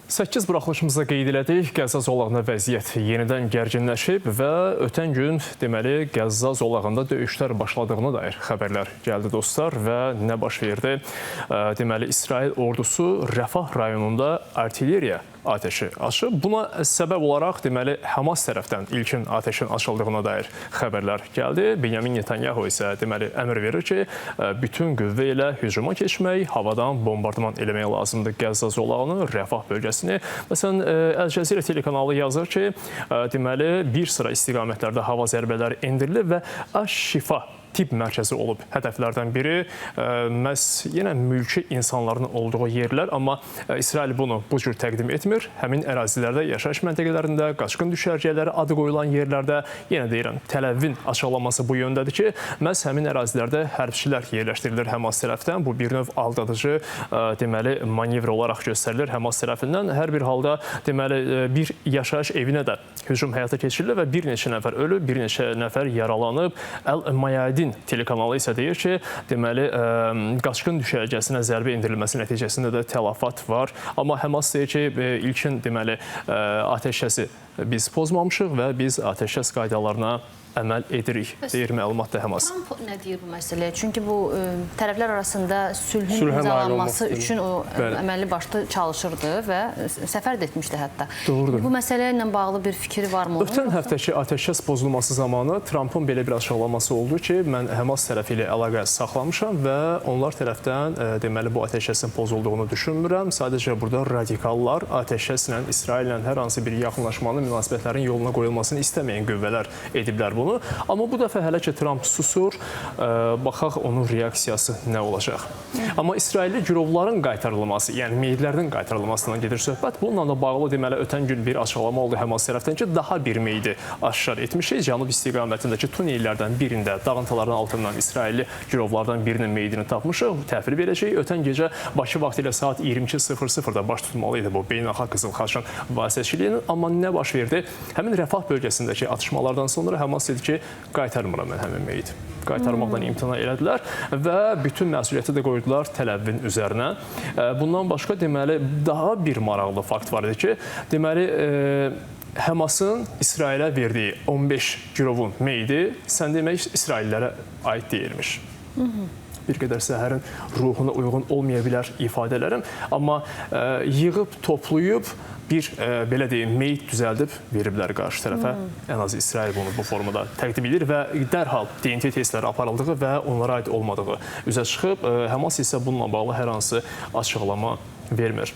8 buraxılışımızda qeyd elədik, Qəzza zolağında vəziyyət yenidən gərginləşib və ötən gün deməli Qəzza zolağında döyüşlər başladığına dair xəbərlər gəldi dostlar və nə baş verdi? Deməli İsrail ordusu Rəfah rayonunda artilleriya atəşi açıb. Buna səbəb olaraq deməli Hamas tərəfdən ilkin atəşin açıldığına dair xəbərlər gəldi. Benyamin Netanyahu isə deməli əmr verir ki, bütün qüvvə ilə hücuma keçmək, havadan bombardıman eləmək lazımdır Qəzza zolağını, Rəfah bölgəsini. Məsələn, Əl Cəzirə telekanalı yazır ki, deməli bir sıra istiqamətlərdə hava zərbələri endirilib və Əş-Şifa tibb mərkəzi olub hədəflərdən biri. Məhz yenə mülki insanların olduğu yerlər, amma İsrail bunu bu cür təqdim etmir. Həmin ərazilərdə, yaşayış məntəqələrində, qaçqın düşərgələri adı qoyulan yerlərdə, yenə deyirəm, Təl-Əvivin açıqlaması bu yöndədir ki, məhz həmin ərazilərdə hərbçilər yerləşdirilir Hamas tərəfdən. Bu bir növ aldadıcı, deməli, manevr olaraq göstərilir Hamas tərəfindən. Hər bir halda, deməli, bir yaşayış evinə də hücum həyata keçirilir və bir neçə nəfər ölüb, bir neçə nəfər yaralanıb. Əl-Mayadin telekanalı isə deyir ki, deməli, qaçqın düşərgəsinə zərbə endirilməsi nəticəsində də tələfat var. Amma Hamas deyir ki, ilkin deməli, atəşkəsi biz pozmamışıq və biz atəşkəs qaydalarına əməl edirik, deyir məlumatda Hamas. Trump nə deyir bu məsələyə? Çünki bu tərəflər arasında sülhün imzalanması üçün o əməlli başlı çalışırdı və səfər də etmişdi hətta. Doğrudur. Bu məsələ ilə bağlı bir fikri varmı? Ötən həftəki atəşkəs pozulması zamanı Trumpın belə bir açıqlaması oldu ki, mən Hamas tərəfi ilə əlaqə saxlamışam və onlar tərəfdən deməli bu atəşkəsin pozulduğunu düşünmürəm. Sadəcə burada radikallar atəşkəslə, İsraillə hər hansı bir yaxınlaşmanın, münasibətlərin yoluna qoyulmasını istəməyən qüvvələr ediblər bunu. Amma bu dəfə hələ ki Trump susur, baxaq onun reaksiyası nə olacaq. Amma İsrailli girovların qaytarılması, yəni meyidlərinin qaytarılmasından gedir söhbət. Bununla da bağlı deməli ötən gün bir açıqlama oldu Hamas tərəfdən ki, daha bir meyidi aşkar etmişik. Cənub istiqamətindəki tunellərdən birində, dağıntıların altından İsrailli girovlardan birinin meyidini tapmışıq. Təhvil verəcəyik. Ötən gecə Bakı vaxtı ilə saat 22:00-da baş tutmalı idi bu beynəlxalq Qızıl Xaçın vasitəçiliyinin. Amma nə baş verdi? Həmin Rəfah bölgəsindəki atışmalardan sonra Hamas dedi ki, qaytarmıram mən həmin meyidi. Qaytarmaqdan imtina elədilər və bütün məsuliyyəti də qoydular Təl-Əvivin üzərinə. Bundan başqa deməli daha bir maraqlı fakt var idi ki, deməli Hamasın İsrailə verdiyi 15 girovun meyidi sən demək İsraillərə aid deyilmiş. Bir qədər səhərin ruhuna uyğun olmaya bilər ifadələrim, amma yığıb, toplayıb bir, belə deyim, meyit düzəldib veriblər qarşı tərəfə. Ən azı İsrail bunu bu formada təqdim edir və dərhal DNT testləri aparıldığı və onlara aid olmadığı üzə çıxıb. Hamas isə bununla bağlı hər hansı açıqlama vermir.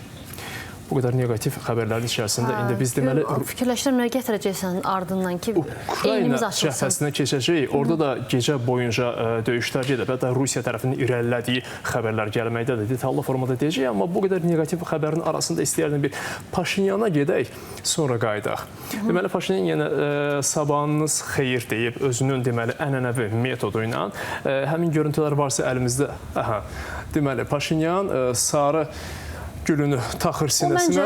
Bu qədər negativ xəbərlərin içərisində indi biz deməli... Fikirləşdirəm, nə gətirəcəksən ardından ki, Ukrayna cəbhəsinə keçəcək. Orada da gecə boyunca döyüşlər gedib. Hətta Rusiya tərəfinin irəlilədiyi xəbərlər gəlməkdədir. Detallı formada deyəcək, amma bu qədər negativ xəbərin arasında istəyərdim bir Paşinyana gedək, sonra qayıdaq. Deməli, Paşinyan yenə sabahınız xeyir deyib, özünün deməli ənənəvi metodu ilə həmin görüntülər varsa əlimizdə, deməli, Paşinyan sarı gülünü taxır sinəsinə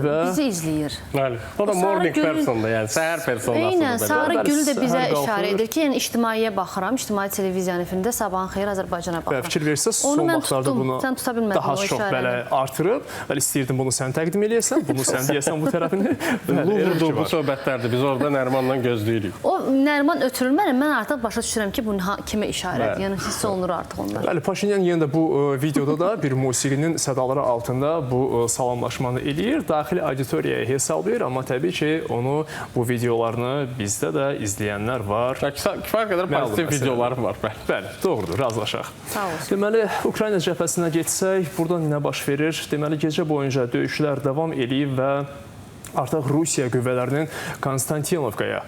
və... bizi izləyir. Bəli. O da morning persondur, yəni səhər personasıdır. Eynən, sarı gül də bizə işarə edir ki, yəni ictimaiyə baxıram, ictimai televiziyanın efirində Sabahın xeyir Azərbaycana baxıram. Fikir verirsə, son vaxtlarda bunu daha çox belə artırıb. Bəli, istəyirdim bunu sən təqdim eləyəsən, bunu sən deyəsən bu tərəfini. Luvurdur bu söhbətlərdir, biz orada Nərimanla gözləyirik. O Nəriman ötürülmər, mən artıq başa düşürəm ki, bunu kimə işarədir, yəni hiss olunur artıq onlar. Bəli, Paşinyan yenə də bu videoda da bir musiqinin sədaları altında bu salamlaşmanı eləyir, daxili auditoriyaya hesablayır, amma təbii ki, onu bu videolarını bizdə də izləyənlər var. Kifayət qədər pozitiv videoları var. Bəli, doğrudur, razılaşaq. Sağ olsun. Deməli, Ukrayna cəbhəsinə geçsək, burada nə baş verir? Deməli, gecə boyunca döyüşlər davam eləyib və artıq Rusiya qüvvələrinin Konstantinovkaya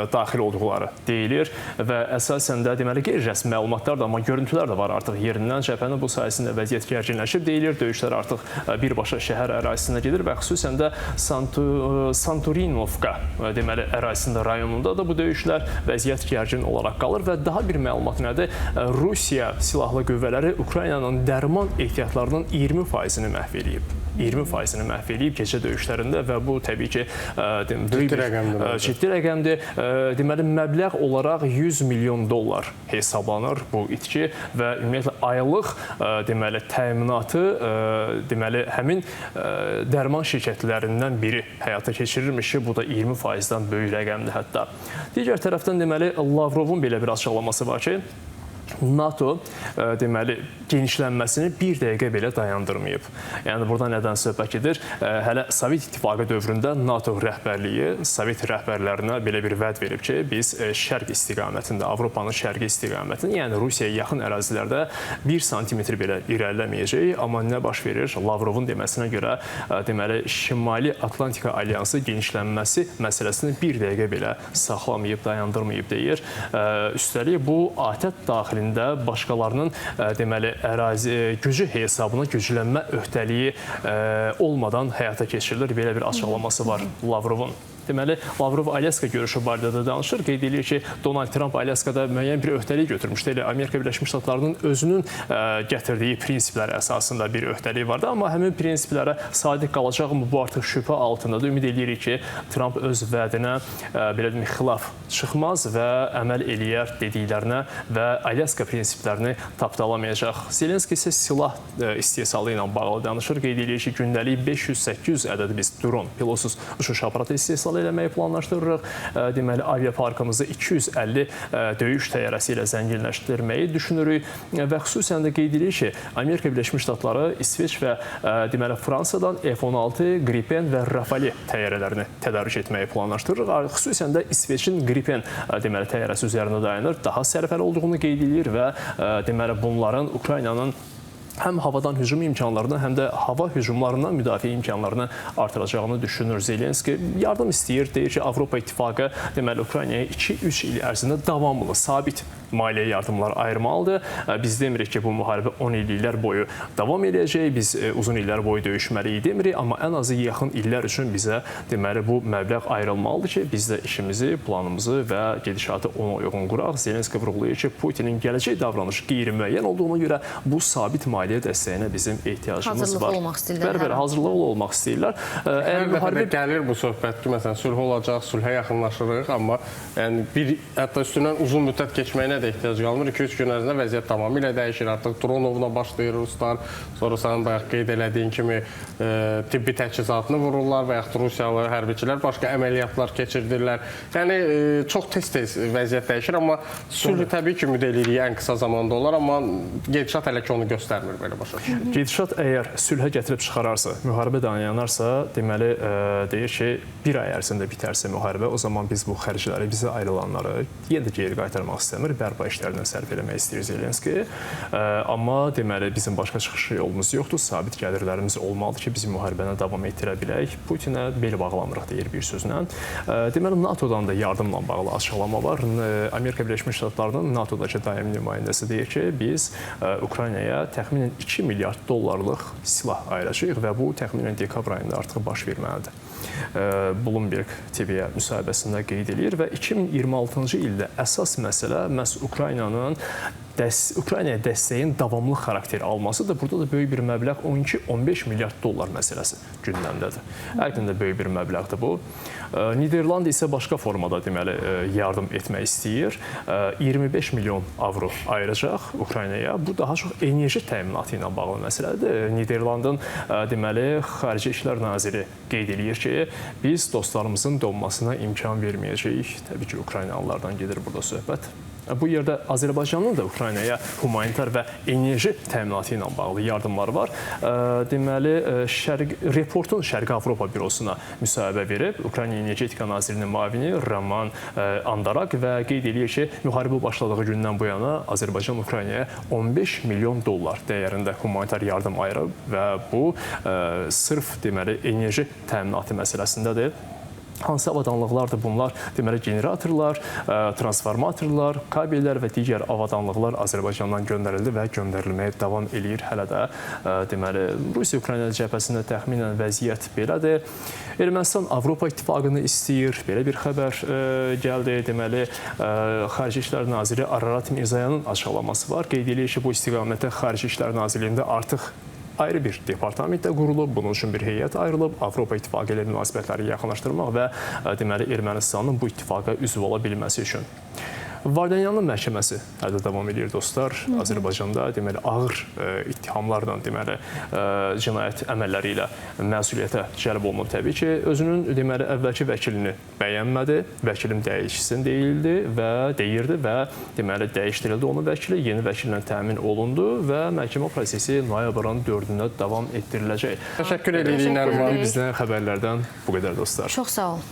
daxil olduqları deyilir və əsasən də deməli qeyri-rəsmi məlumatlar da, amma görüntülər də var artıq yerindən. Cəbhənin bu sayəsində vəziyyət gərginləşib deyilir. Döyüşlər artıq birbaşa şəhər ərazisində gedir və xüsusən də Santurinovka deməli ərazisində rayonunda da bu döyüşlər vəziyyət gərgin olaraq qalır və daha bir məlumat nədir? Rusiya silahlı qüvvələri Ukraynanın dərman ehtiyatlarının 20%-ni məhv edib. 20%-ni məhv edib gecə döyüşlərində və bu təbii ki, ciddi rəqəmdir. Deməli, məbləğ olaraq 100 milyon dollar hesablanır bu itki və ümumiyyətlə aylıq deməli təminatı deməli həmin dərman şirkətlərindən biri həyata keçirirmiş ki, bu da 20%-dən böyük rəqəmdir hətta. Digər tərəfdən deməli Lavrovun belə bir açıqlaması var ki, NATO deməli genişlənməsini bir dəqiqə belə dayandırmayıb. Yəni burada nədən söhbət gedir? Hələ Sovet İttifaqı dövründə NATO rəhbərliyi Sovet rəhbərlərinə belə bir vəd verib ki, biz şərq istiqamətində, Avropanın şərqi istiqamətində, yəni Rusiyaya yaxın ərazilərdə 1 santimetr belə irəliləməyəcək. Amma nə baş verir? Lavrovun deməsinə görə deməli Şimali Atlantika Alyansı genişlənməsi məsələsini bir dəqiqə belə saxlamayıb, dayandırmayıb deyir. Üstəlik bu ATƏT daxilində başqalarının deməli ərazi gücü hesabına güclənmə öhdəliyi olmadan həyata keçirilir. Belə bir açıqlaması var Lavrovun. Deməli, Lavrov Alyaska görüşü barədə də danışır. Qeyd edir ki, Donald Trump Alyaskada müəyyən bir öhdəlik götürmüşdü. Elə Amerika Birləşmiş Ştatlarının özünün gətirdiyi prinsiplər əsasında bir öhdəlik vardı. Amma həmin prinsiplərə sadiq qalacaqmı? Bu artıq şübhə altındadır. Ümid edirik ki, Trump öz vədinə belə deyim, xilaf çıxmaz və əməl eləyər dediklərinə və Alyaska prinsiplərini tapdalamayacaq. Zelenski isə silah istehsalı ilə bağlı danışır. Qeyd edir ki, gündəlik 500-800 ədəd biz dron, pilotsuz uçuş aparatı istehsalı eləməyi planlaşdırırıq. Deməli, aviaparkımızı 250 döyüş təyyarəsi ilə zənginləşdirməyi düşünürük və xüsusən də qeyd edirik ki, Amerika Birləşmiş Ştatları İsveç və deməli Fransadan F-16, Gripen və Rafale təyyarələrini tədarük etməyi planlaşdırırıq. Xüsusən də İsveçin Gripen deməli təyyarəsi üzərində dayanır. Daha sərfəli olduğunu qeyd edir və deməli bunların Ukraynanın həm havadan hücum imkanlarını, həm də hava hücumlarından müdafiə imkanlarını artıracağını düşünür Zelenski. Yardım istəyir, deyir ki, Avropa İttifaqı deməli Ukraynaya 2-3 il ərzində davamlı, sabit maliyyə yardımlar ayırmalıdır. Biz demirik ki, bu müharibə 10 illiklər boyu davam edəcək, biz uzun illər boyu döyüşməliyik demirik, amma ən azı yaxın illər üçün bizə deməli bu məbləğ ayrılmalıdır ki, biz də işimizi, planımızı və gedişatı ona uyğun quraq. Zelenski vurğulayır ki, Putinin gələcək davranışı qeyri-müəyyən olduğuna görə bu sabit maliyyə dəstəyinə bizim ehtiyacımız var. Hazırlıqlı olmaq istəyirlər. Bəli, hazırlıqlı olmaq istəyirlər. Müharibə gəlir bu söhbət ki, məsələn, sülh olacaq, sülhə yaxınlaşırıq, amma yəni hətta üstündən uzun müddət keçməyinə də ehtiyac qalmır. 2-3 gün ərzində vəziyyət tamamilə dəyişir. Artıq Dronovla başlayır ruslar, sonra sənin bayaq qeyd elədiyin kimi tibbi təchizatını vururlar və yaxud Rusiyalı hərbiçilər başqa əməliyyatlar keçirdirlər. Yəni çox tez-tez vəziyyət dəyişir, amma sülhü təbii ki, ümid edirik ən qısa zamanda olar, amma gedişat hələ ki onu göstərmir belə başa düşürəm. Gedişat əgər sülhə gətirib çıxararsa, müharibə dayanarsa, deməli deyir ki, bir ay ərzində bitərsə müharibə, o zaman biz bu xərcləri, bizə ayrılanları yenə də geri qaytarmaq istəmir, bərpa işlərindən sərf eləmək istəyir Zelenski. Amma deməli bizim başqa çıxış yolumuz yoxdur, sabit gəlirlərimiz olmalıdır ki, bizim müharibəni davam etdirə bilək. Putinə bel bağlamırıq deyir bir sözlə. Deməli NATO-dan da yardımla bağlı açıqlama var. Amerika Birləşmiş Ştatlarının NATO-dakı daimi nümayəndəsi deyir ki, biz Ukraynaya təxminən 2 milyard dollarlıq silah ayıracağıq və bu təxminən dekabr ayında artıq baş verməlidir. Bloomberg TV-yə müsahibəsində qeyd edir və 2026-cı ildə əsas məsələ məhz Ukraynaya dəstəyin davamlı xarakter almasıdır. Burada da böyük bir məbləğ 12-15 milyard dollar məsələsi gündəmdədir. Həqiqətən də böyük bir məbləğdir bu. Niderland isə başqa formada deməli yardım etmək istəyir. 25 milyon avro ayıracaq Ukraynaya. Bu daha çox enerji təminatı ilə bağlı məsələdir. Niderlandın deməli Xarici İşlər naziri qeyd edir ki, biz dostlarımızın donmasına imkan verməyəcəyik. Təbii ki, Ukraynalılardan gedir burada söhbət. Bu yerdə Azərbaycanın da Ukraynaya humanitar və enerji təminatı ilə bağlı yardımlar var. Deməli, Reportun Şərqi Avropa bürosuna müsahibə verib Ukrayna Energetika Nazirinin müavini Roman Andarak və qeyd edir ki, müharibə başladığı gündən bu yana Azərbaycan Ukraynaya 15 milyon dollar dəyərində humanitar yardım ayırıb və bu sırf deməli enerji təminatı məsələsindədir. Hansı avadanlıqlardır bunlar? Deməli, generatorlar, transformatorlar, kabellər və digər avadanlıqlar Azərbaycandan göndərildi və göndərilməyə davam eləyir hələ də. Deməli, Rusiya-Ukrayna cəbhəsində təxminən vəziyyət belədir. Ermənistan Avropa İttifaqını istəyir. Belə bir xəbər gəldi. Deməli, Xarici İşlər Naziri Ararat Mirzoyanın açıqlaması var. Qeyd edir ki, bu istiqamətdə Xarici İşlər Nazirliyində artıq ayrı bir departament də qurulub, bunun üçün bir heyət ayrılıb, Avropa İttifaqı ilə münasibətləri yaxınlaşdırmaq və deməli Ermənistanın bu ittifaqa üzv ola bilməsi üçün. Vardanyanın məhkəməsi hələ davam edir dostlar. Azərbaycanda deməli ağır ittihamlarla deməli cinayət əməlləri ilə məsuliyyətə cəlb olunub təbii ki. Özünün deməli əvvəlki vəkilini bəyənmədi. Vəkilim dəyişsin deyirdi və deməli dəyişdirildi onun vəkili, yeni vəkillə təmin olundu və məhkəmə prosesi noyabrın 4-də davam etdiriləcək. Təşəkkür edirik Nəriman. Bizdən xəbərlərdən bu qədər dostlar. Çox sağ olun.